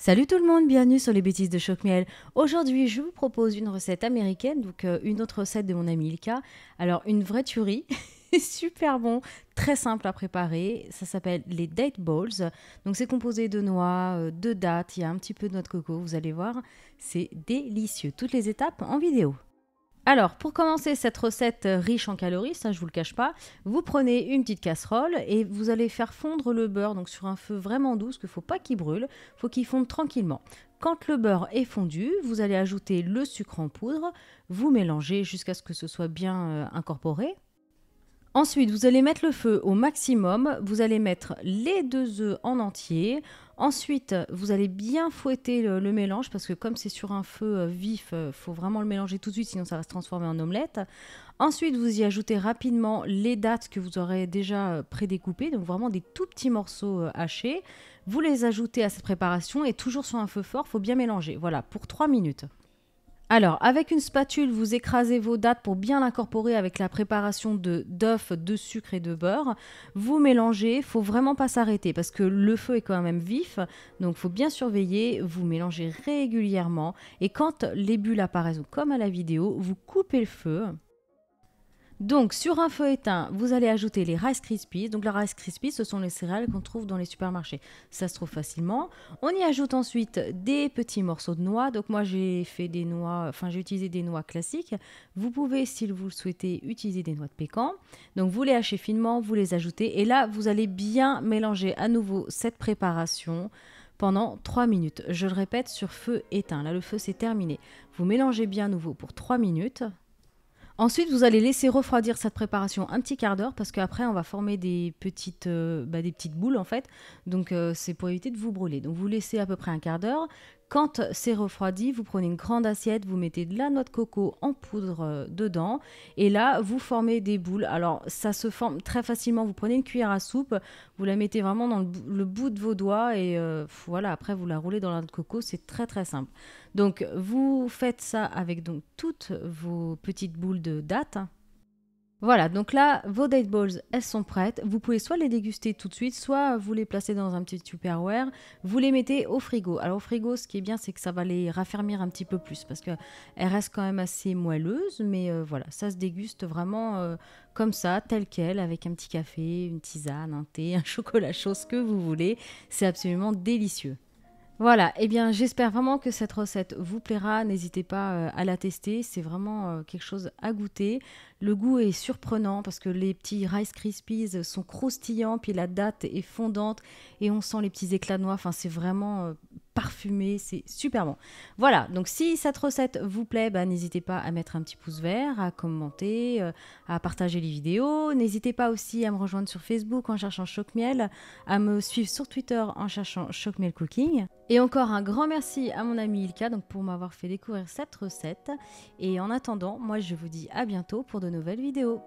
Salut tout le monde, bienvenue sur les bêtises de Choc-Miel. Aujourd'hui, je vous propose une recette américaine, donc une autre recette de mon ami Ilka. Alors, une vraie tuerie, super bon, très simple à préparer. Ça s'appelle les date balls. Donc, c'est composé de noix, de dattes, il y a un petit peu de noix de coco, vous allez voir. C'est délicieux. Toutes les étapes en vidéo. Alors, pour commencer cette recette riche en calories, ça je vous le cache pas, vous prenez une petite casserole et vous allez faire fondre le beurre donc sur un feu vraiment doux, parce qu'il ne faut pas qu'il brûle, il faut qu'il fonde tranquillement. Quand le beurre est fondu, vous allez ajouter le sucre en poudre, vous mélangez jusqu'à ce que ce soit bien incorporé. Ensuite, vous allez mettre le feu au maximum, vous allez mettre les 2 œufs en entier. Ensuite, vous allez bien fouetter le mélange parce que comme c'est sur un feu vif, il faut vraiment le mélanger tout de suite, sinon ça va se transformer en omelette. Ensuite, vous y ajoutez rapidement les dattes que vous aurez déjà prédécoupées, donc vraiment des tout petits morceaux hachés. Vous les ajoutez à cette préparation et toujours sur un feu fort, il faut bien mélanger. Voilà, pour 3 minutes. Alors, avec une spatule, vous écrasez vos dattes pour bien l'incorporer avec la préparation d'œufs, de sucre et de beurre. Vous mélangez, il faut vraiment pas s'arrêter parce que le feu est quand même vif, donc il faut bien surveiller. Vous mélangez régulièrement et quand les bulles apparaissent, comme à la vidéo, vous coupez le feu. Donc, sur un feu éteint, vous allez ajouter les Rice Krispies. Donc, les Rice Krispies, ce sont les céréales qu'on trouve dans les supermarchés. Ça se trouve facilement. On y ajoute ensuite des petits morceaux de noix. Donc, moi, j'ai fait des noix, j'ai utilisé des noix classiques. Vous pouvez, si vous le souhaitez, utiliser des noix de pécan. Donc, vous les hachez finement, vous les ajoutez. Et là, vous allez bien mélanger à nouveau cette préparation pendant 3 minutes. Je le répète, sur feu éteint. Là, le feu, c'est terminé. Vous mélangez bien à nouveau pour 3 minutes. Ensuite, vous allez laisser refroidir cette préparation un petit quart d'heure parce qu'après, on va former des petites boules en fait. Donc, c'est pour éviter de vous brûler. Donc, vous laissez à peu près un quart d'heure. Quand c'est refroidi, vous prenez une grande assiette, vous mettez de la noix de coco en poudre dedans et là, vous formez des boules. Alors, ça se forme très facilement. Vous prenez une cuillère à soupe, vous la mettez vraiment dans le bout de vos doigts et voilà, après, vous la roulez dans la noix de coco. C'est très, très simple. Donc, vous faites ça avec donc toutes vos petites boules de dattes. Voilà, donc là, vos date balls, elles sont prêtes. Vous pouvez soit les déguster tout de suite, soit vous les placez dans un petit Tupperware. Vous les mettez au frigo. Alors au frigo, ce qui est bien, c'est que ça va les raffermir un petit peu plus parce qu'elles restent quand même assez moelleuses. Mais voilà, ça se déguste vraiment comme ça, tel quel, avec un petit café, une tisane, un thé, un chocolat chaud, ce que vous voulez. C'est absolument délicieux. Voilà, eh bien j'espère vraiment que cette recette vous plaira. N'hésitez pas à la tester, c'est vraiment quelque chose à goûter. Le goût est surprenant parce que les petits Rice Krispies sont croustillants, puis la date est fondante et on sent les petits éclats de noix. Enfin, c'est vraiment parfumé, c'est super bon. Voilà, donc si cette recette vous plaît, n'hésitez pas à mettre un petit pouce vert, à commenter, à partager les vidéos. N'hésitez pas aussi à me rejoindre sur Facebook en cherchant Choc-Miel, à me suivre sur Twitter en cherchant Choc-Miel Cooking. Et encore un grand merci à mon ami Ilka donc pour m'avoir fait découvrir cette recette. Et en attendant, moi je vous dis à bientôt pour de nouvelles vidéos.